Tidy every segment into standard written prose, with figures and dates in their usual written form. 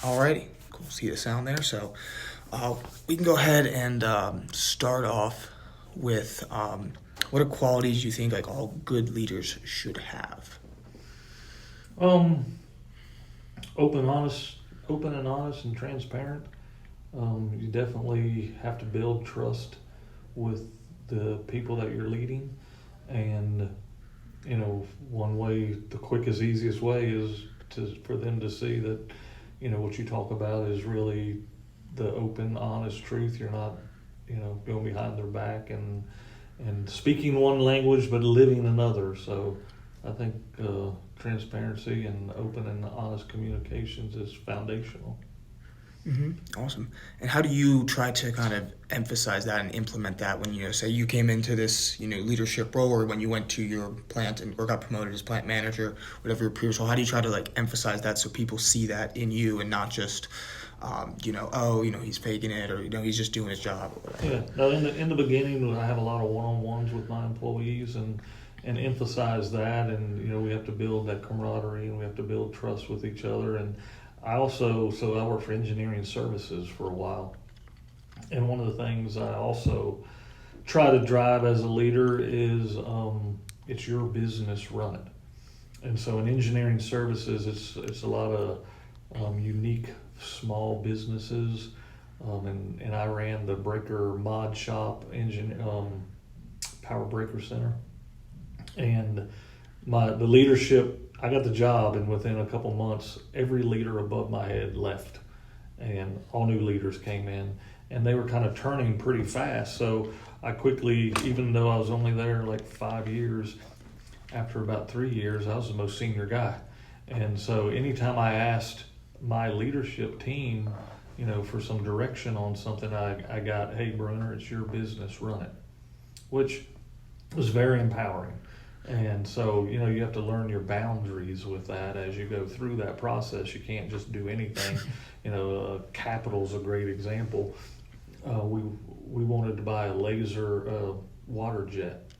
Alrighty, cool. See the sound there. So we can go ahead and start off with what are qualities you think like all good leaders should have? Um, open and honest and transparent. You definitely have to build trust with the people that you're leading, and one way, the quickest, easiest way is for them to see that what you talk about is really the open, honest truth. You're not going behind their back and speaking one language but living another. So I think transparency and open and honest communications is foundational. Awesome. And how do you try to kind of emphasize that and implement that when say you came into this leadership role, or when you went to your plant or got promoted as plant manager, whatever your previous role? How do you try to like emphasize that so people see that in you and not just he's faking it, or he's just doing his job or whatever? Yeah. No, in the beginning, I have a lot of one-on-ones with my employees and emphasize that, and we have to build that camaraderie and we have to build trust with each other. And I worked for engineering services for a while, and one of the things I also try to drive as a leader is it's your business, run it. And so in engineering services, it's a lot of unique small businesses, and I ran the breaker mod shop, power breaker center, and the leadership. I got the job, and within a couple months, every leader above my head left, and all new leaders came in, and they were kind of turning pretty fast. So I quickly, even though I was only there like 5 years, after about 3 years, I was the most senior guy. And so anytime I asked my leadership team, for some direction on something, I got, hey, Brunner, it's your business, run it, which was very empowering. And so, you have to learn your boundaries with that as you go through that process. You can't just do anything. Capital's a great example. We wanted to buy a laser water jet,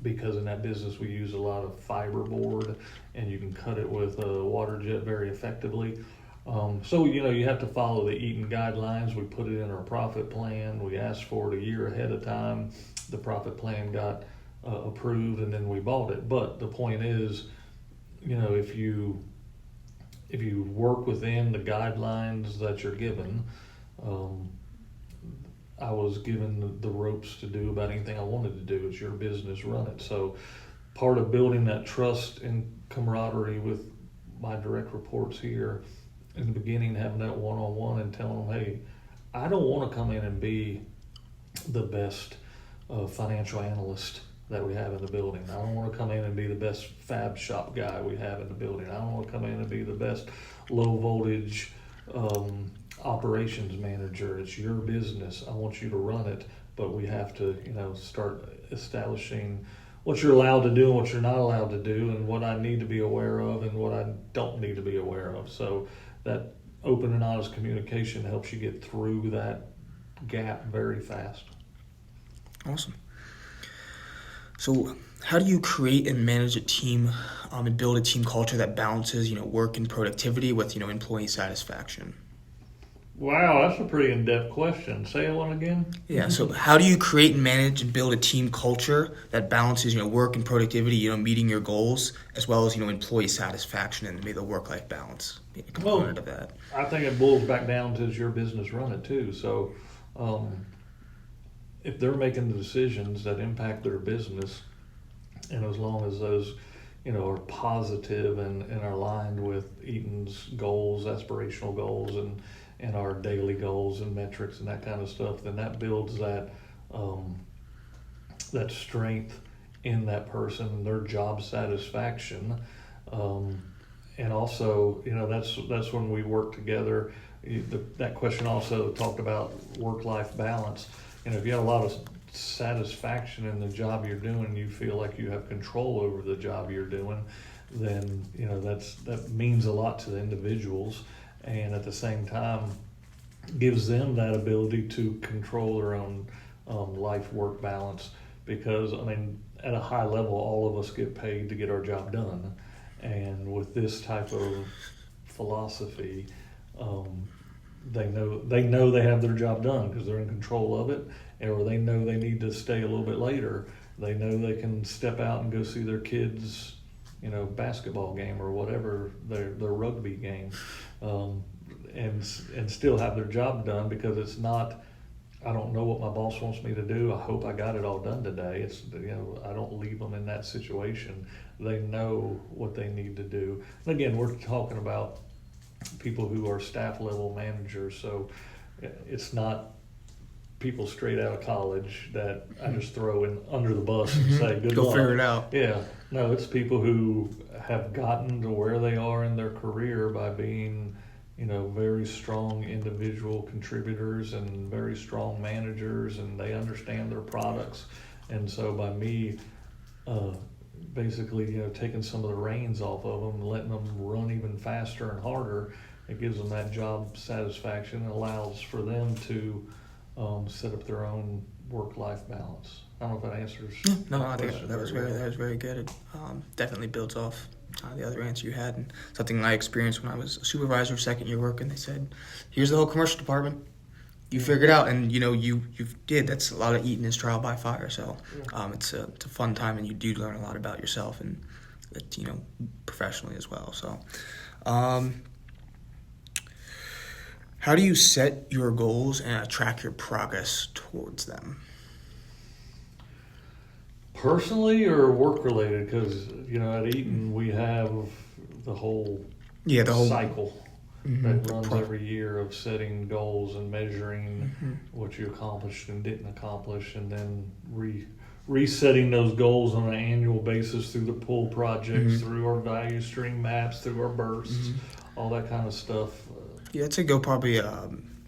because in that business we use a lot of fiberboard, and you can cut it with a water jet very effectively. So you have to follow the Eaton guidelines. We put it in our profit plan. We asked for it a year ahead of time. The profit plan got approved, and then we bought it. But the point is, if you work within the guidelines that you're given, I was given the ropes to do about anything I wanted to do. It's your business, run it. So part of building that trust and camaraderie with my direct reports here in the beginning, having that one-on-one and telling them, hey, I don't want to come in and be the best financial analyst that we have in the building. I don't want to come in and be the best fab shop guy we have in the building. I don't want to come in and be the best low voltage operations manager. It's your business. I want you to run it, but we have to, start establishing what you're allowed to do and what you're not allowed to do, and what I need to be aware of and what I don't need to be aware of. So that open and honest communication helps you get through that gap very fast. Awesome. So how do you create and manage a team and build a team culture that balances, work and productivity with, employee satisfaction? Wow, that's a pretty in-depth question. Say it one again. Yeah, so how do you create and manage and build a team culture that balances, work and productivity, meeting your goals, as well as, employee satisfaction and maybe the work-life balance being a component of that? I think it boils back down to your business, run it too. So if they're making the decisions that impact their business, and as long as those, are positive and are aligned with Eaton's goals, aspirational goals, and our daily goals and metrics and that kind of stuff, then that builds that that strength in that person, their job satisfaction, and also, that's when we work together. That question also talked about work-life balance. If you have a lot of satisfaction in the job you're doing, you feel like you have control over the job you're doing, then that means a lot to the individuals, and at the same time gives them that ability to control their own life-work balance. Because at a high level, all of us get paid to get our job done, and with this type of philosophy, They know they have their job done because they're in control of it, or they know they need to stay a little bit later. They know they can step out and go see their kids, basketball game or whatever, their rugby game, and still have their job done, because it's not, I don't know what my boss wants me to do. I hope I got it all done today. It's, I don't leave them in that situation. They know what they need to do. And again, we're talking about people who are staff level managers, so it's not people straight out of college that I just throw in under the bus and say, good Go luck. figure it out. Yeah, no, it's people who have gotten to where they are in their career by being, very strong individual contributors and very strong managers, and they understand their products. And so by me, basically, taking some of the reins off of them, letting them run even faster and harder, it gives them that job satisfaction and allows for them to set up their own work-life balance. I don't know if that answers. Yeah, no, I think that was very good. It definitely builds off the other answer you had, and something I experienced when I was a supervisor, second year working. They said, "Here's the whole commercial department. You figure it out," and you did. That's a lot of eating is trial by fire. So it's a fun time, and you do learn a lot about yourself and professionally as well. So. How do you set your goals and track your progress towards them? Personally or work related? Because at Eaton we have the whole cycle that runs every year of setting goals and measuring what you accomplished and didn't accomplish, and then resetting those goals on an annual basis through the pull projects, through our value stream maps, through our bursts, all that kind of stuff. Yeah, to go probably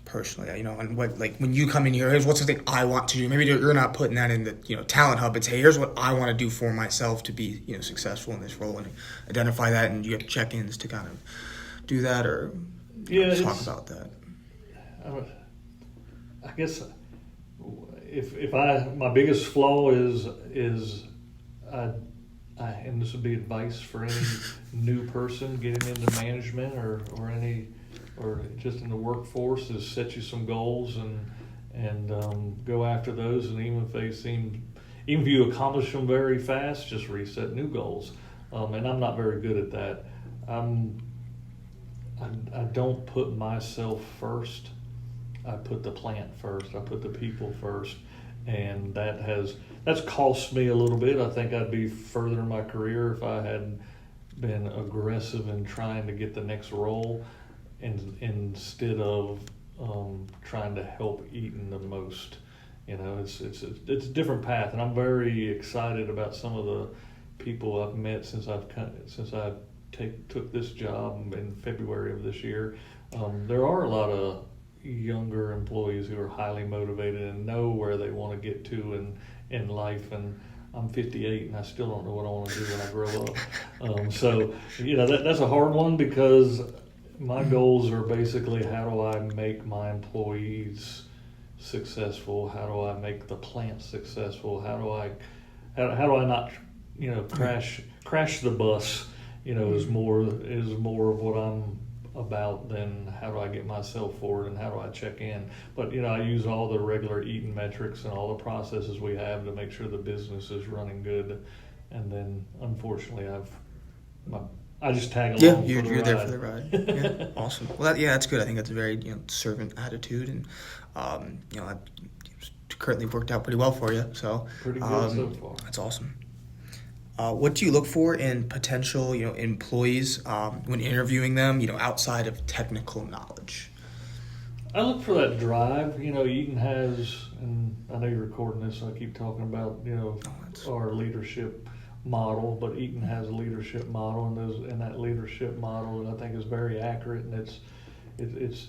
personally, and what, like, when you come in here, here's what's the thing I want to do. Maybe you're not putting that in the talent hub, but say, here's what I want to do for myself to be successful in this role, and identify that, and you have check-ins to kind of do that, or talk about that. I guess if my biggest flaw is and this would be advice for any new person getting into management or just in the workforce, is set you some goals and go after those, and even if you accomplish them very fast, just reset new goals. And I'm not very good at that. I don't put myself first. I put the plant first. I put the people first, and that's cost me a little bit. I think I'd be further in my career if I had been aggressive in trying to get the next role, instead of trying to help Eaton the most. It's a different path, and I'm very excited about some of the people I've met since I took this job in February of this year. There are a lot of younger employees who are highly motivated and know where they want to get to in life, and I'm 58 and I still don't know what I want to do when I grow up. So that's a hard one, because my goals are basically, how do I make my employees successful? How do I make the plant successful? How do I not crash the bus? Is more of what I'm about than how do I get myself forward and how do I check in. But I use all the regular Eaton metrics and all the processes we have to make sure the business is running good. And then unfortunately I just tag along. Yeah, you're there for the ride. Yeah, awesome. Well, that's good. I think that's a very servant attitude, and it's currently worked out pretty well for you. So pretty good so far. That's awesome. What do you look for in potential employees when interviewing them? Outside of technical knowledge. I look for that drive. Eaton has, and I know you're recording this, so I keep talking about our leadership model, but Eaton has a leadership model, and that leadership model, I think, is very accurate, and it's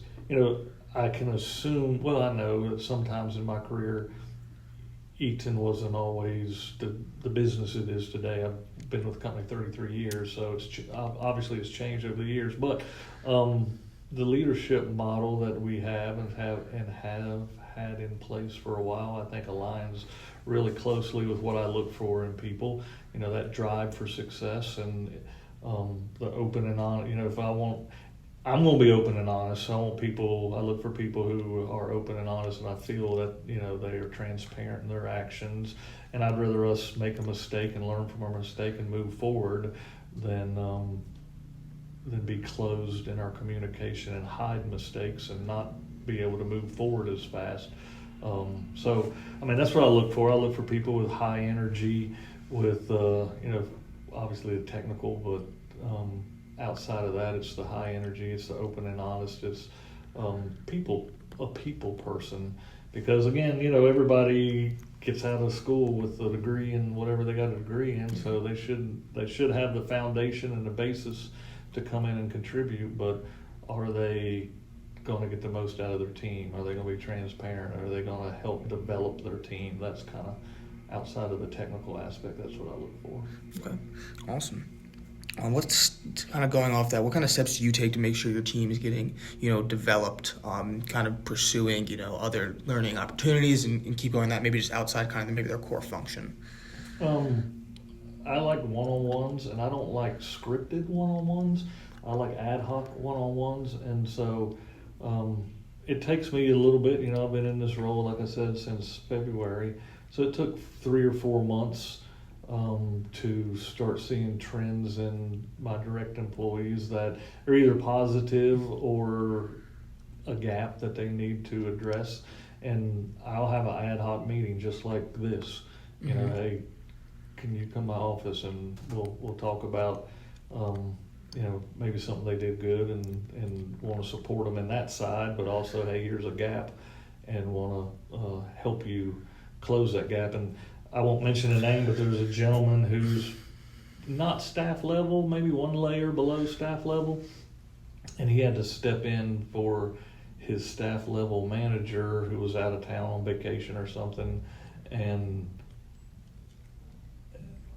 I can assume, well, I know that sometimes in my career Eaton wasn't always the business it is today. I've been with the company 33 years, so it's changed over the years, but the leadership model that we have had in place for a while, I think aligns really closely with what I look for in people. That drive for success, and the open and honest. I'm going to be open and honest. I look for people who are open and honest, and I feel that, they are transparent in their actions. And I'd rather us make a mistake and learn from our mistake and move forward than be closed in our communication and hide mistakes and not be able to move forward as fast. So, that's what I look for. I look for people with high energy, with, obviously the technical, but outside of that, it's the high energy, it's the open and honest, it's a people person. Because again, everybody gets out of school with a degree in whatever they got a degree in, so they should have the foundation and the basis to come in and contribute, but are they going to get the most out of their team? Are they going to be transparent? Are they going to help develop their team? That's kind of outside of the technical aspect. That's what I look for. Okay, awesome. What's kind of going off that? What kind of steps do you take to make sure your team is getting, developed, kind of pursuing, other learning opportunities and keep going that maybe just outside kind of maybe their core function? I like one-on-ones, and I don't like scripted one-on-ones. I like ad hoc one-on-ones, and so it takes me a little bit. I've been in this role, like I said, since February, so it took 3 or 4 months to start seeing trends in my direct employees that are either positive or a gap that they need to address. And I'll have an ad hoc meeting just like this. Hey, can you come to my office and we'll talk about maybe something they did good and want to support them in that side, but also, hey, here's a gap and want to help you close that gap. And I won't mention a name, but there's a gentleman who's not staff level, maybe one layer below staff level, and he had to step in for his staff level manager who was out of town on vacation or something, and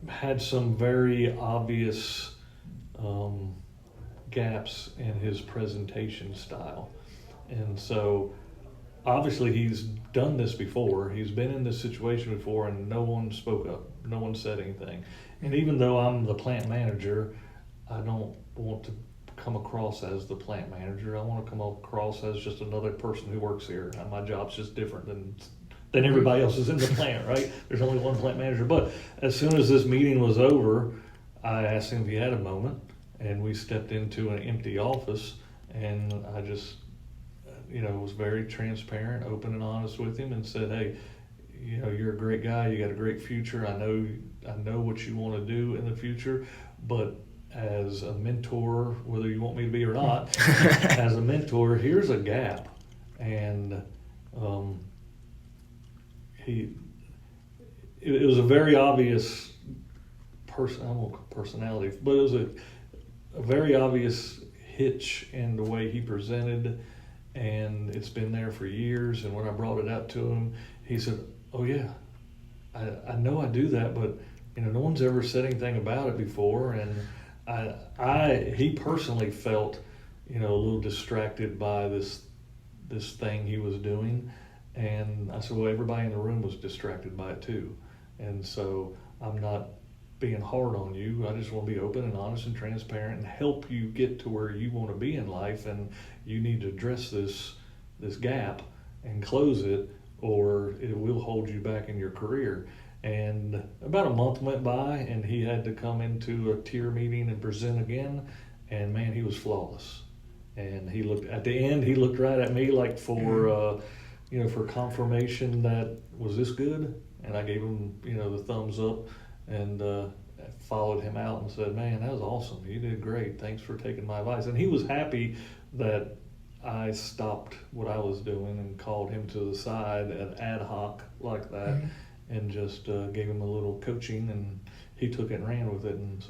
had some very obvious gaps in his presentation style. And so obviously he's done this before, he's been in this situation before, and no one spoke up, no one said anything. And even though I'm the plant manager, I don't want to come across as the plant manager. I want to come across as just another person who works here. And my job's just different than everybody else is in the plant, right? There's only one plant manager. But as soon as this meeting was over, I asked him if he had a moment, and we stepped into an empty office, and I just, was very transparent, open and honest with him, and said, hey, you're a great guy, you got a great future, I know what you want to do in the future, but as a mentor, whether you want me to be or not, as a mentor, here's a gap. And it was a very obvious personality, but it was a very obvious hitch in the way he presented, and it's been there for years. And when I brought it out to him, he said, oh yeah, I know I do that, but no one's ever said anything about it before. And he personally felt a little distracted by this thing he was doing. And I said, well, everybody in the room was distracted by it too. And so I'm not being hard on you. I just want to be open and honest and transparent and help you get to where you want to be in life. And you need to address this gap and close it, or it will hold you back in your career. And about a month went by, and he had to come into a tier meeting and present again. And man, he was flawless. And he looked right at me like for confirmation that, was this good? And I gave him, the thumbs up, and followed him out and said, man, that was awesome. You did great. Thanks for taking my advice. And he was happy that I stopped what I was doing and called him to the side at ad hoc like that, and just gave him a little coaching, and he took it and ran with it. And so